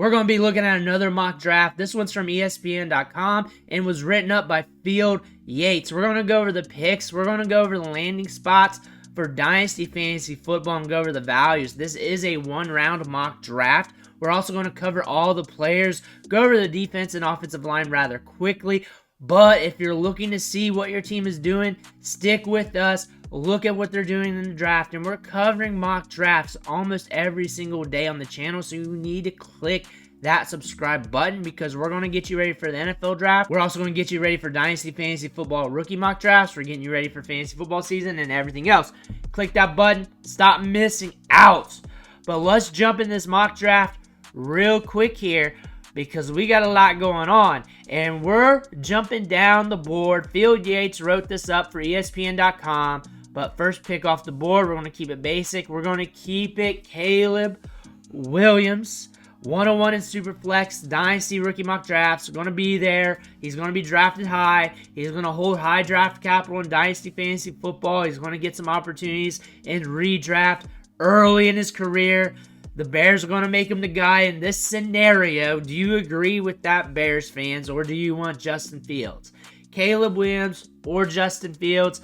We're going to be looking at another mock draft. This one's from ESPN.com and was written up by Field Yates. We're going to go over the picks. We're going to go over the landing spots for Dynasty Fantasy Football and go over the values. This is a one-round mock draft. We're also going to cover all the players, go over the defense and offensive line rather quickly. But if you're looking to see what your team is doing, stick with us. Look at what they're doing in the draft. And we're covering mock drafts almost every single day on the channel. So you need to click that subscribe button because we're going to get you ready for the NFL draft. We're also going to get you ready for Dynasty Fantasy Football rookie mock drafts. We're getting you ready for fantasy football season and everything else. Click that button. Stop missing out. But let's jump in this mock draft real quick here, because we got a lot going on. And we're jumping down the board. Field Yates wrote this up for ESPN.com. But first pick off the board, we're going to keep it basic. We're going to keep it Caleb Williams. 101 in Superflex, Dynasty rookie mock drafts. Going to be there. He's going to be drafted high. He's going to hold high draft capital in Dynasty Fantasy Football. He's going to get some opportunities in redraft early in his career. The Bears are going to make him the guy in this scenario. Do you agree with that, Bears fans, or do you want Justin Fields? Caleb Williams or Justin Fields?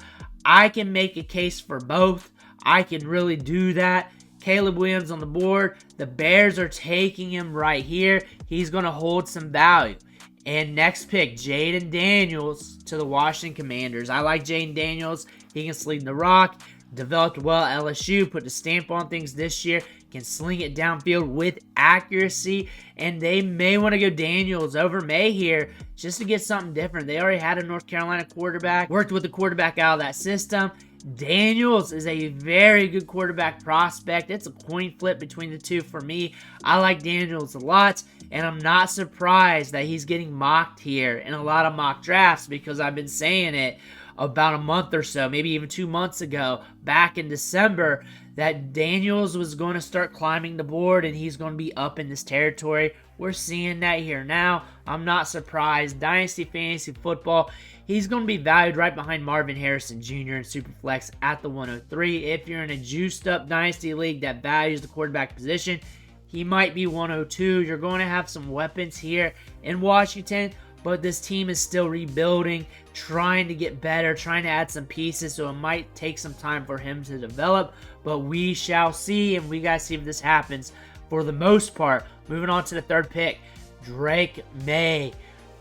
I can make a case for both. I can really do that. Caleb Williams on the board. The Bears are taking him right here. He's going to hold some value. And next pick, Jayden Daniels to the Washington Commanders. I like Jayden Daniels. He can sling the rock. Developed well at LSU. Put the stamp on things this year. Can sling it downfield with accuracy. And they may want to go Daniels over May here just to get something different. They already had a North Carolina quarterback. Worked with the quarterback out of that system. Daniels is a very good quarterback prospect. It's a coin flip between the two for me. I like Daniels a lot, and I'm not surprised that he's getting mocked here in a lot of mock drafts because I've been saying it about a month or so, maybe even 2 months ago, back in December, that Daniels was going to start climbing the board and he's going to be up in this territory. We're seeing that here now. I'm not surprised. Dynasty Fantasy Football, he's going to be valued right behind Marvin Harrison Jr. in Superflex at the 103. If you're in a juiced-up Dynasty League that values the quarterback position, he might be 102. You're going to have some weapons here in Washington, but this team is still rebuilding, trying to get better, trying to add some pieces, so it might take some time for him to develop, but we shall see, and we got to see if this happens for the most part. Moving on to the third pick, Drake May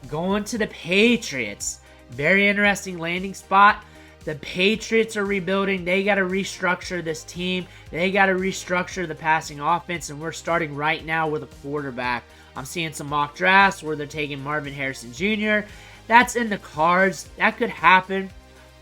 going to the Patriots. Very interesting landing spot. The Patriots are rebuilding. They got to restructure this team. They got to restructure the passing offense, and we're starting right now with a quarterback. I'm seeing some mock drafts where they're taking Marvin Harrison Jr. That's in the cards. That could happen.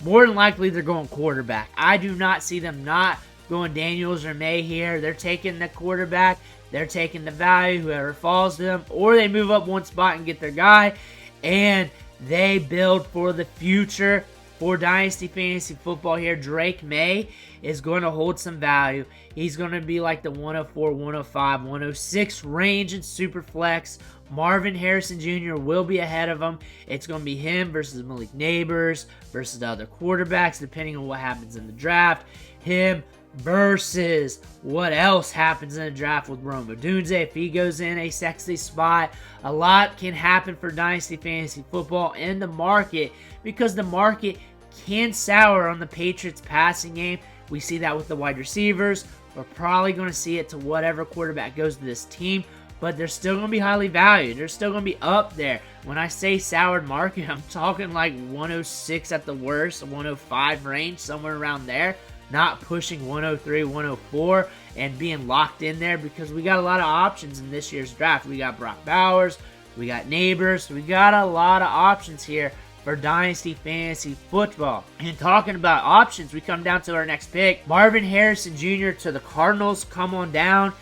More than likely, they're going quarterback. I do not see them not going Daniels or May here. They're taking the quarterback. They're taking the value, whoever falls to them, or they move up one spot and get their guy, and they build for the future. For Dynasty Fantasy Football here, Drake May is going to hold some value. He's going to be like the 104, 105, 106 range in Superflex. Marvin Harrison Jr. will be ahead of him. It's going to be him versus Malik Nabers versus the other quarterbacks, depending on what happens in the draft. Him versus what else happens in the draft with Odunze if he goes in a sexy spot. A lot can happen for Dynasty Fantasy Football in the market because the market can sour on the Patriots passing game. We see that with the wide receivers. We're probably going to see it to whatever quarterback goes to this team, but they're still going to be highly valued. They're still going to be up there. When I say soured market, I'm talking like 106 at the worst, 105 range, somewhere around there. Not pushing 103, 104, and being locked in there because we got a lot of options in this year's draft. We got Brock Bowers, we got Nabers, we got a lot of options here for Dynasty Fantasy Football. And talking about options, we come down to our next pick. Marvin Harrison Jr. to the Cardinals. Come on down.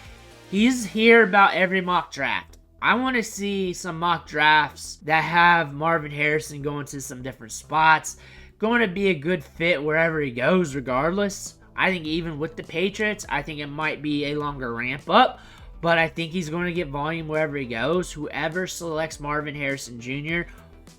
He's here about every mock draft. I want to see some mock drafts that have Marvin Harrison going to some different spots. Going to be a good fit wherever he goes regardless. I think even with the Patriots, I think it might be a longer ramp up, but I think he's going to get volume wherever he goes. Whoever selects Marvin Harrison Jr.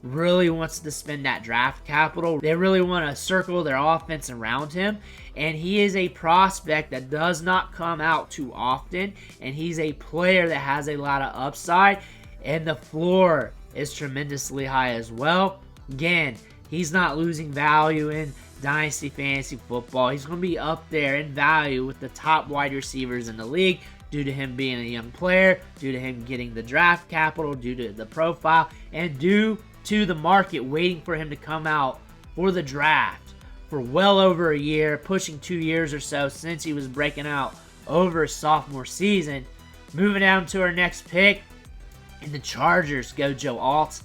really wants to spend that draft capital. They really want to circle their offense around him. And he is a prospect that does not come out too often. And he's a player that has a lot of upside. And the floor is tremendously high as well. Again, he's not losing value in Dynasty Fantasy Football. He's going to be up there in value with the top wide receivers in the league due to him being a young player, due to him getting the draft capital, due to the profile, and due to the market waiting for him to come out for the draft for well over a year, pushing 2 years or so since he was breaking out over his sophomore season. Moving down to our next pick, and the Chargers go Joe Alt.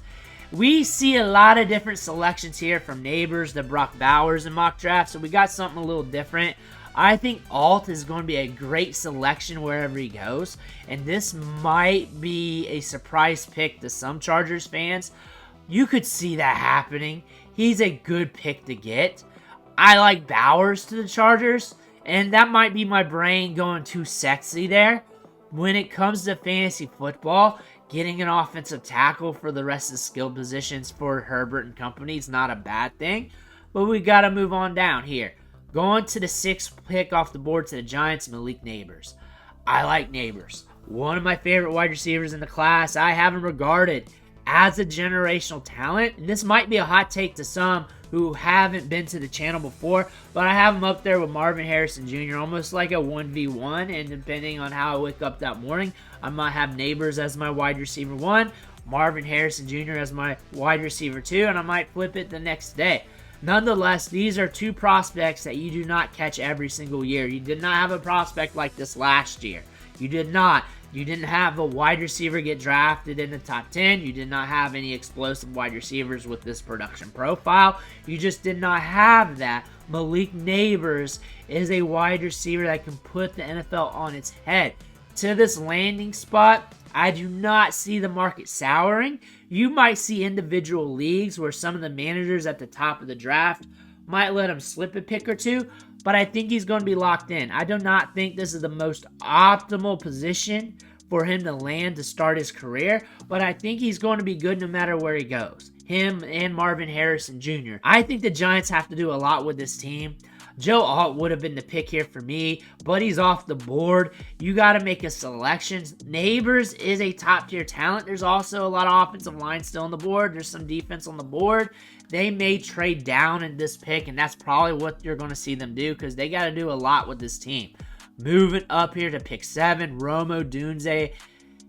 We see a lot of different selections here from Nabers to Brock Bowers in mock draft, so we got something a little different. I think Alt is going to be a great selection wherever he goes, and this might be a surprise pick to some Chargers fans. You could see that happening. He's a good pick to get. I like Bowers to the Chargers, and that might be my brain going too sexy there. When it comes to fantasy football, getting an offensive tackle for the rest of the skill positions for Herbert and company is not a bad thing, but we got to move on down here. Going to the 6th pick off the board to the Giants, Malik Nabers. I like Nabers. One of my favorite wide receivers in the class. I have him regarded as a generational talent, and this might be a hot take to some who haven't been to the channel before, but I have him up there with Marvin Harrison Jr., almost like a 1v1, and depending on how I wake up that morning, I might have Nabers as my wide receiver 1, Marvin Harrison Jr. as my wide receiver 2, and I might flip it the next day. Nonetheless, these are two prospects that you do not catch every single year. You did not have a prospect like this last year. You did not. You didn't have a wide receiver get drafted in the top 10. You did not have any explosive wide receivers with this production profile. You just did not have that. Malik Nabers is a wide receiver that can put the NFL on its head. To this landing spot, I do not see the market souring. You might see individual leagues where some of the managers at the top of the draft might let him slip a pick or two, but I think he's going to be locked in. I do not think this is the most optimal position for him to land to start his career, but I think he's going to be good no matter where he goes. Him and Marvin Harrison Jr. I think the Giants have to do a lot with this team. Joe Alt would have been the pick here for me, but he's off the board. You got to make a selection. Nabers is a top-tier talent. There's also a lot of offensive line still on the board. There's some defense on the board. They may trade down in this pick, and that's probably what you're going to see them do because they got to do a lot with this team. Moving up here to pick 7, Odunze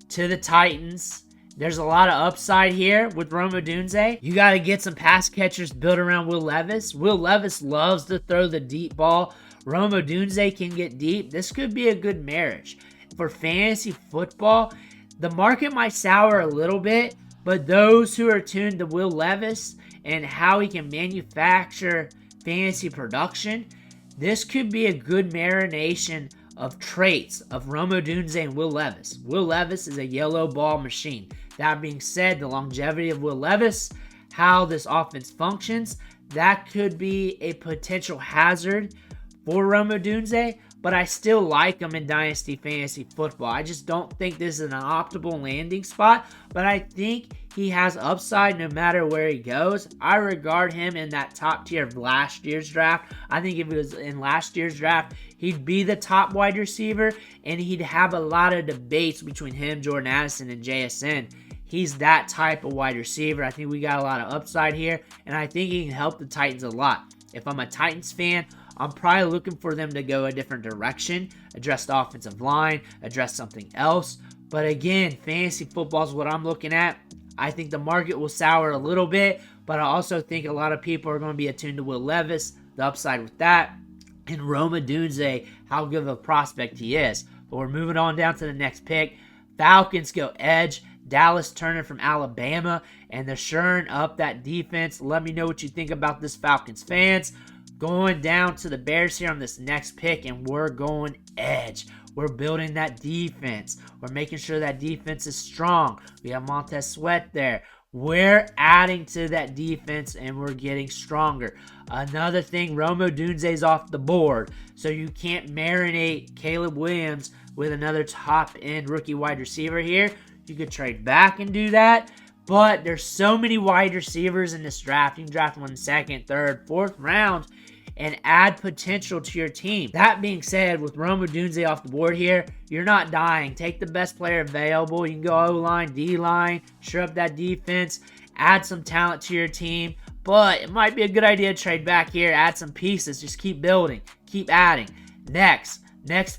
to the Titans. There's a lot of upside here with Odunze. You got to get some pass catchers built around Will Levis. Will Levis loves to throw the deep ball. Odunze can get deep. This could be a good marriage. For fantasy football, the market might sour a little bit, but those who are tuned to Will Levis and how he can manufacture fantasy production, this could be a good marination of traits of Odunze and Will Levis. Will Levis is a yellow ball machine. That being said, the longevity of Will Levis, how this offense functions, that could be a potential hazard for Odunze, but I still like him in Dynasty Fantasy Football. I just don't think this is an optimal landing spot, but I think he has upside no matter where he goes. I regard him in that top tier of last year's draft. I think if he was in last year's draft, he'd be the top wide receiver, and he'd have a lot of debates between him, Jordan Addison, and JSN. He's that type of wide receiver. I think we got a lot of upside here, and I think he can help the Titans a lot. If I'm a Titans fan, I'm probably looking for them to go a different direction, address the offensive line, address something else. But again, fantasy football is what I'm looking at. I think the market will sour a little bit, but I also think a lot of people are going to be attuned to Will Levis, the upside with that, and Odunze, how good of a prospect he is. But we're moving on down to the next pick. Falcons go edge. Dallas Turner from Alabama, and they're shoring up that defense. Let me know what you think about this, Falcons fans. Going down to the Bears here on this next pick, and we're going edge. We're building that defense. We're making sure that defense is strong. We have Montez Sweat there. We're adding to that defense, and we're getting stronger. Another thing, Odunze's off the board, so you can't marinate Caleb Williams with another top-end rookie wide receiver here. You could trade back and do that, But there's so many wide receivers in this draft. You can draft one second, third, fourth round and add potential to your team. That being said, with Odunze off the board here, you're not dying. Take the best player available. You can go O-line, D-line, shore up that defense, add some talent to your team. But it might be a good idea to trade back here, add some pieces. Just keep building, keep adding. Next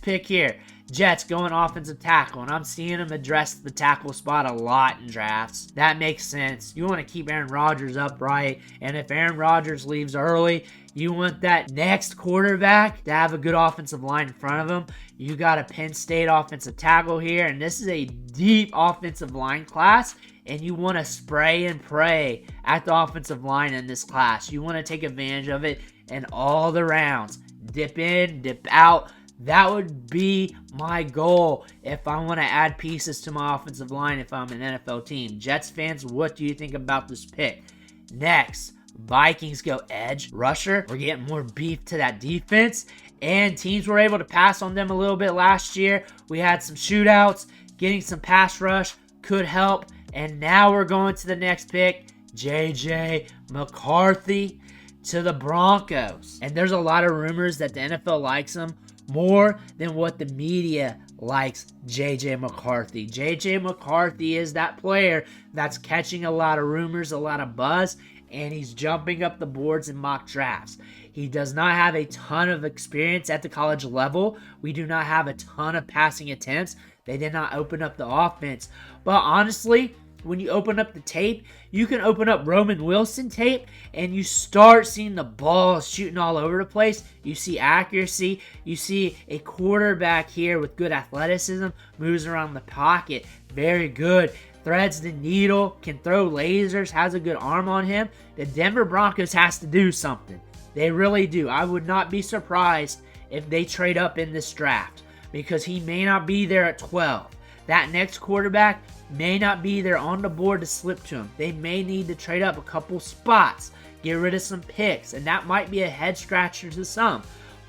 pick here. Jets going offensive tackle, and I'm seeing them address the tackle spot a lot in drafts. That makes sense. You want to keep Aaron Rodgers upright, and if Aaron Rodgers leaves early, you want that next quarterback to have a good offensive line in front of him. You got a Penn State offensive tackle here, and this is a deep offensive line class, and you want to spray and pray at the offensive line in this class. You want to take advantage of it in all the rounds. Dip in, dip out. That would be my goal if I want to add pieces to my offensive line if I'm an NFL team. Jets fans, what do you think about this pick? Next, Vikings go edge rusher. We're getting more beef to that defense, and teams were able to pass on them a little bit last year. We had some shootouts. Getting some pass rush could help, and now we're going to the next pick, J.J. McCarthy to the Broncos. And there's a lot of rumors that the NFL likes him more than what the media likes J.J. McCarthy. J.J. McCarthy is that player that's catching a lot of rumors, a lot of buzz, and he's jumping up the boards in mock drafts. He does not have a ton of experience at the college level. We do not have a ton of passing attempts. They did not open up the offense. But honestly, when you open up the tape, you can open up Roman Wilson tape and you start seeing the ball shooting all over the place. You see accuracy. You see a quarterback here with good athleticism, moves around the pocket. Very good. Threads the needle, can throw lasers, has a good arm on him. The Denver Broncos has to do something. They really do. I would not be surprised if they trade up in this draft because he may not be there at 12. That next quarterback may not be there on the board to slip to him. They may need to trade up a couple spots, get rid of some picks, and that might be a head scratcher to some.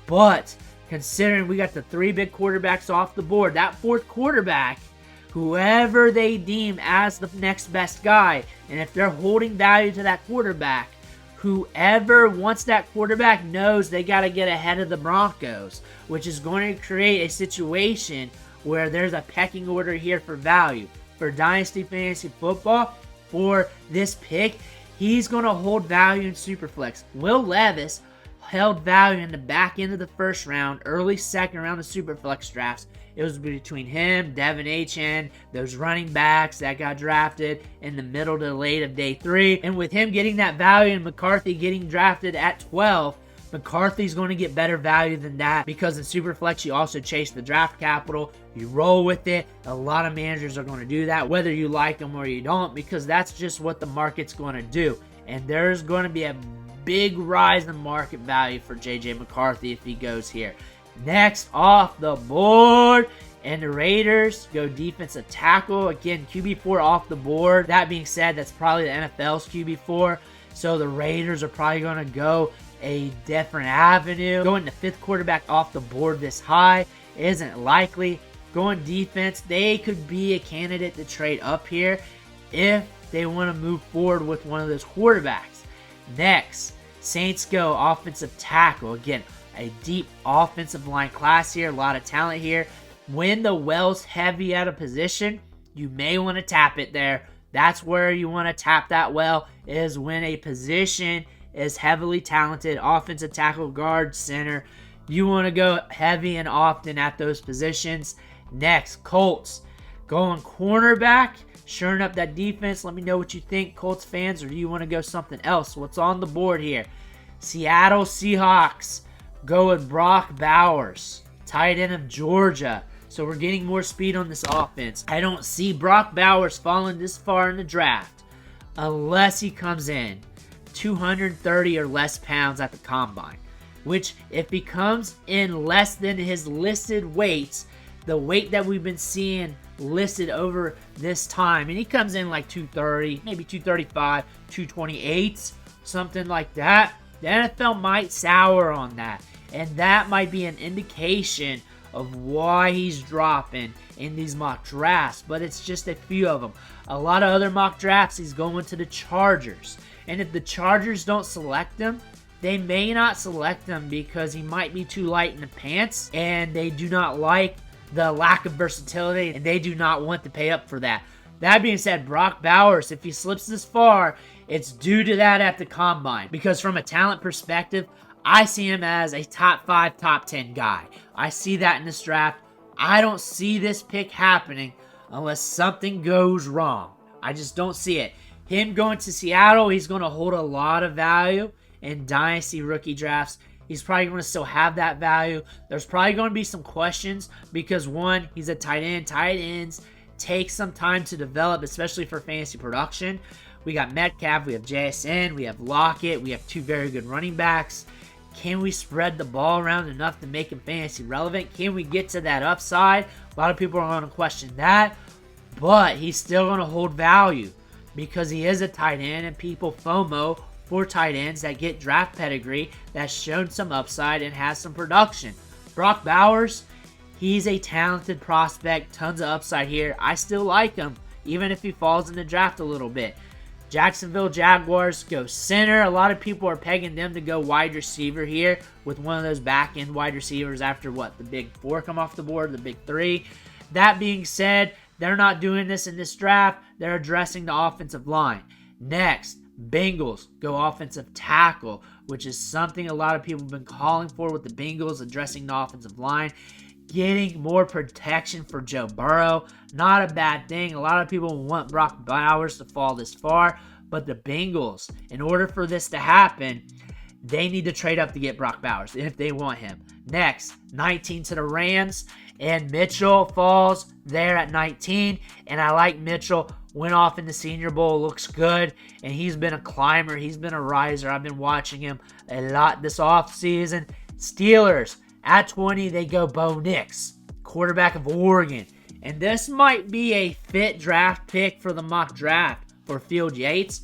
But considering we got the 3 big quarterbacks off the board, that 4th quarterback, whoever they deem as the next best guy, and if they're holding value to that quarterback, whoever wants that quarterback knows they got to get ahead of the Broncos, which is going to create a situation where there's a pecking order here for value. For Dynasty Fantasy Football, for this pick, he's going to hold value in Superflex. Will Levis held value in the back end of the first round, early second round of Superflex drafts. It was between him, Devin Achane, those running backs that got drafted in the middle to late of day 3. And with him getting that value and McCarthy getting drafted at 12, McCarthy's going to get better value than that because in Superflex you also chase the draft capital. You roll with it. A lot of managers are going to do that, whether you like them or you don't, because that's just what the market's going to do. And there's going to be a big rise in market value for J.J. McCarthy if he goes here. Next off the board, and the Raiders go defensive tackle. Again, QB4 off the board. That being said, that's probably the NFL's QB4. So the Raiders are probably going to go a different avenue. Going the 5th quarterback off the board this high isn't likely. Going defense, they could be a candidate to trade up here if they want to move forward with one of those quarterbacks. Next, Saints go offensive tackle. Again, a deep offensive line class here. A lot of talent here. When the well's heavy at a position, you may want to tap it there. That's where you want to tap that well, is when a position is heavily talented. Offensive tackle, guard, center. You want to go heavy and often at those positions. Next, Colts going cornerback, shoring up that defense. Let me know what you think, Colts fans, or do you want to go something else? What's on the board here? Seattle Seahawks go with Brock Bowers, tight end of Georgia. So we're getting more speed on this offense. I don't see Brock Bowers falling this far in the draft unless he comes in 230 or less pounds at the combine, which if he comes in less than his listed weights, the weight that we've been seeing listed over this time, and he comes in like 230, maybe 235, 228, something like that, the NFL might sour on that, and that might be an indication of why he's dropping in these mock drafts, but it's just a few of them. A lot of other mock drafts, he's going to the Chargers. And if the Chargers don't select him, they may not select him because he might be too light in the pants, and they do not like the lack of versatility, and they do not want to pay up for that. That being said, Brock Bowers, if he slips this far, it's due to that at the combine. Because from a talent perspective, I see him as a top 5, top 10 guy. I see that in this draft. I don't see this pick happening unless something goes wrong. I just don't see it. Him going to Seattle, he's going to hold a lot of value in Dynasty rookie drafts. He's probably going to still have that value. There's probably going to be some questions because, one, he's a tight end. Tight ends take some time to develop, especially for fantasy production. We got Metcalf, we have JSN, we have Lockett, we have 2 very good running backs. Can we spread the ball around enough to make him fantasy relevant? Can we get to that upside? A lot of people are going to question that, but he's still going to hold value because he is a tight end, and people FOMO for tight ends that get draft pedigree, that's shown some upside and has some production. Brock Bowers, he's a talented prospect, tons of upside here. I still like him, even if he falls in the draft a little bit. Jacksonville Jaguars go center. A lot of people are pegging them to go wide receiver here with one of those back-end wide receivers after the big 4 come off the board, the big 3. That being said, they're not doing this in this draft. They're addressing the offensive line. Next, Bengals go offensive tackle, which is something a lot of people have been calling for with the Bengals, addressing the offensive line. Getting more protection for Joe Burrow. Not a bad thing. A lot of people want Brock Bowers to fall this far, but the Bengals, in order for this to happen, they need to trade up to get Brock Bowers if they want him. Next, 19 to the Rams, and Mitchell falls there at 19, and I like Mitchell. Went off in the Senior Bowl, looks good, and he's been a climber. He's been a riser. I've been watching him a lot this offseason. Steelers, at 20, they go Bo Nix, quarterback of Oregon. And this might be a fit draft pick for the mock draft for Field Yates.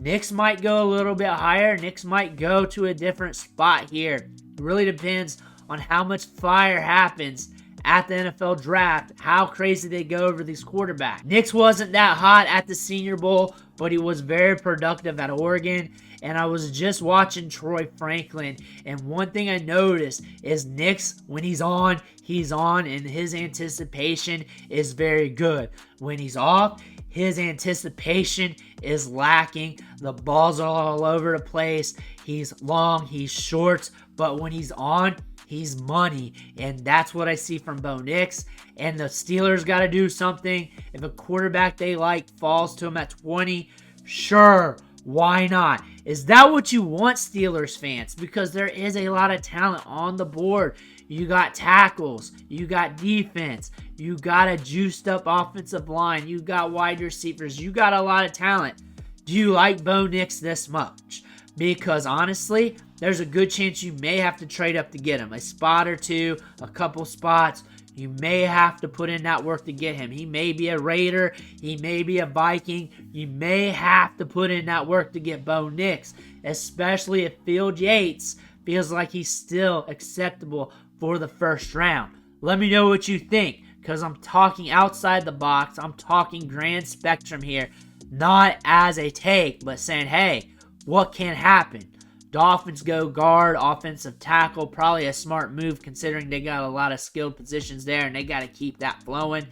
Nix might go a little bit higher. Nix might go to a different spot here. It really depends on how much fire happens at the NFL draft, how crazy they go over these quarterbacks. Nix wasn't that hot at the Senior Bowl, but he was very productive at Oregon. And I was just watching Troy Franklin, and one thing I noticed is Nix, when he's on, and his anticipation is very good. When he's off, his anticipation is lacking. The balls are all over the place. He's long, he's short, but when he's on, he's money, and that's what I see from Bo Nix. And the Steelers got to do something. If a quarterback they like falls to him at 20, sure, why not? Is that what you want, Steelers fans? Because there is a lot of talent on the board. You got tackles, you got defense, you got a juiced up offensive line, you got wide receivers, you got a lot of talent. Do you like Bo Nix this much? Because honestly, there's a good chance you may have to trade up to get him. A spot or two, a couple spots. You may have to put in that work to get him. He may be a Raider. He may be a Viking. You may have to put in that work to get Bo Nix, especially if Field Yates feels like he's still acceptable for the first round. Let me know what you think, because I'm talking outside the box. I'm talking grand spectrum here, not as a take, but saying, hey, what can happen? Dolphins go guard, offensive tackle, probably a smart move considering they got a lot of skilled positions there and they got to keep that flowing.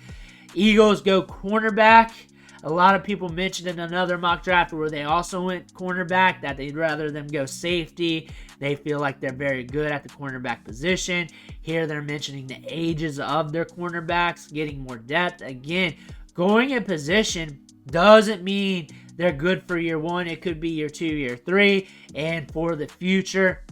Eagles go cornerback. A lot of people mentioned in another mock draft where they also went cornerback that they'd rather them go safety. They feel like they're very good at the cornerback position. Here they're mentioning the ages of their cornerbacks, getting more depth. Again, going in position doesn't mean they're good for year 1. It could be year 2, year 3. And for the future,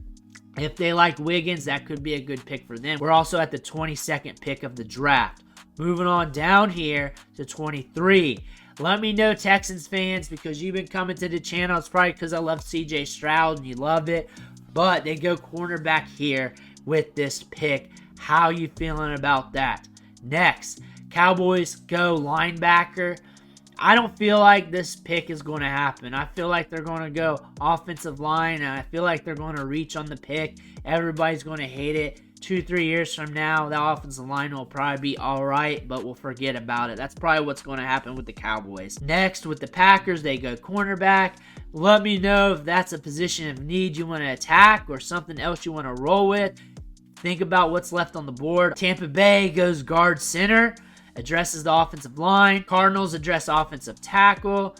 if they like Wiggins, that could be a good pick for them. We're also at the 22nd pick of the draft. Moving on down here to 23. Let me know, Texans fans, because you've been coming to the channel. It's probably because I love CJ Stroud and you love it. But they go cornerback here with this pick. How you feeling about that? Next, Cowboys go linebacker. I don't feel like this pick is going to happen. I feel like they're going to go offensive line, and I feel like they're going to reach on the pick. Everybody's going to hate it. 2-3 years from now, that offensive line will probably be alright, but we'll forget about it. That's probably what's going to happen with the Cowboys. Next, with the Packers, they go cornerback. Let me know if that's a position of need you want to attack or something else you want to roll with. Think about what's left on the board. Tampa Bay goes guard center, addresses the offensive line. Cardinals address offensive tackle.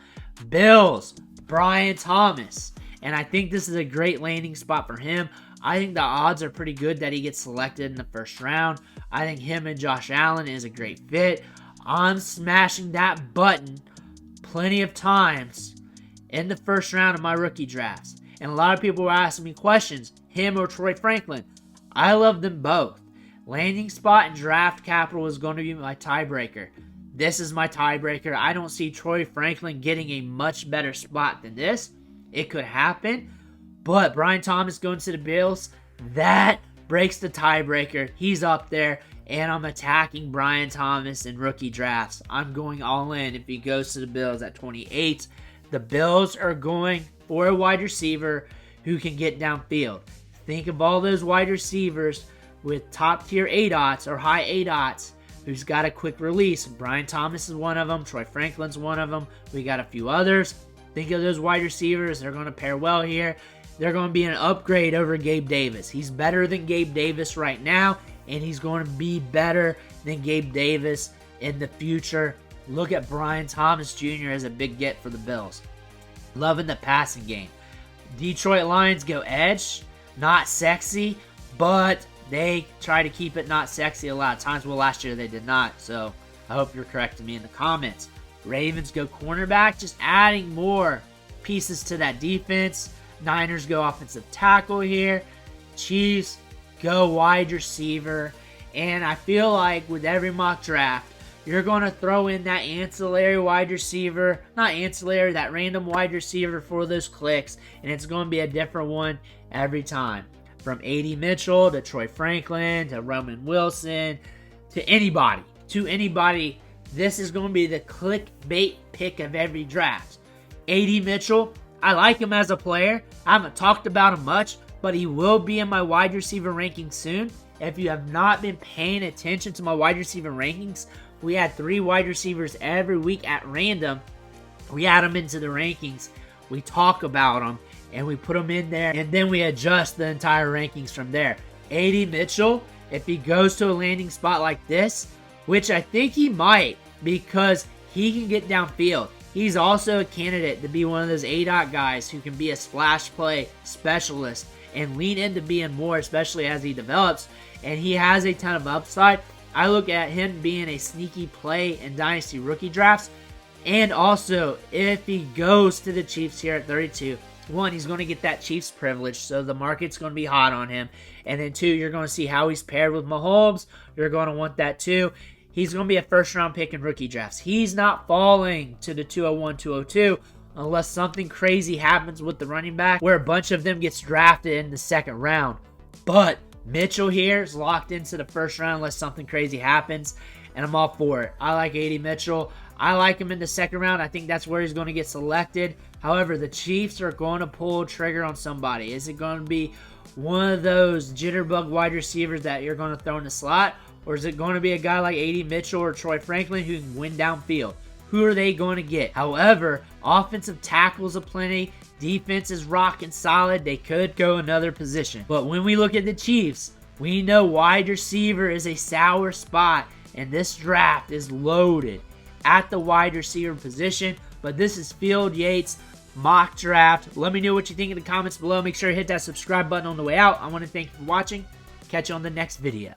Bills, Brian Thomas. And I think this is a great landing spot for him. I think the odds are pretty good that he gets selected in the first round. I think him and Josh Allen is a great fit. I'm smashing that button plenty of times in the first round of my rookie drafts. And a lot of people were asking me questions, him or Troy Franklin. I love them both. Landing spot and draft capital is going to be my tiebreaker. This is my tiebreaker. I don't see Troy Franklin getting a much better spot than this. It could happen. But Brian Thomas going to the Bills, that breaks the tiebreaker. He's up there, and I'm attacking Brian Thomas in rookie drafts. I'm going all in if he goes to the Bills at 28. The Bills are going for a wide receiver who can get downfield. Think of all those wide receivers with top-tier ADOTs or high ADOTs who's got a quick release. Brian Thomas is one of them. Troy Franklin's one of them. We got a few others. Think of those wide receivers. They're going to pair well here. They're going to be an upgrade over Gabe Davis. He's better than Gabe Davis right now, and he's going to be better than Gabe Davis in the future. Look at Brian Thomas Jr. as a big get for the Bills. Loving the passing game. Detroit Lions go edge. Not sexy, but they try to keep it not sexy a lot of times. Well, last year they did not, so I hope you're correcting me in the comments. Ravens go cornerback, just adding more pieces to that defense. Niners go offensive tackle here. Chiefs go wide receiver. And I feel like with every mock draft, you're going to throw in that ancillary wide receiver. Not ancillary, that random wide receiver for those clicks. And it's going to be a different one every time. From A.D. Mitchell to Troy Franklin to Roman Wilson to anybody. This is going to be the clickbait pick of every draft. A.D. Mitchell, I like him as a player. I haven't talked about him much, but he will be in my wide receiver rankings soon. If you have not been paying attention to my wide receiver rankings, we add 3 wide receivers every week at random. We add them into the rankings. We talk about them, and we put them in there, and then we adjust the entire rankings from there. A.D. Mitchell, if he goes to a landing spot like this, which I think he might because he can get downfield. He's also a candidate to be one of those ADOT guys who can be a splash play specialist and lean into being more, especially as he develops. And he has a ton of upside. I look at him being a sneaky play in Dynasty rookie drafts. And also, if he goes to the Chiefs here at 32, 1, he's going to get that Chiefs privilege, so the market's going to be hot on him. And then 2, you're going to see how he's paired with Mahomes. You're going to want that too. He's going to be a first-round pick in rookie drafts. He's not falling to the 201, 202 unless something crazy happens with the running back where a bunch of them gets drafted in the second round. But Mitchell here is locked into the first round unless something crazy happens, and I'm all for it. I like A.D. Mitchell. I like him in the second round. I think that's where he's going to get selected. However, the Chiefs are going to pull a trigger on somebody. Is it going to be one of those jitterbug wide receivers that you're going to throw in the slot? Or is it going to be a guy like A.D. Mitchell or Troy Franklin who can win downfield? Who are they going to get? However, offensive tackles aplenty. Defense is rocking solid. They could go another position. But when we look at the Chiefs, we know wide receiver is a sour spot. And this draft is loaded at the wide receiver position. But this is Field Yates mock draft. Let me know what you think in the comments below. Make sure to hit that subscribe button on the way out. I want to thank you for watching. Catch you on the next video.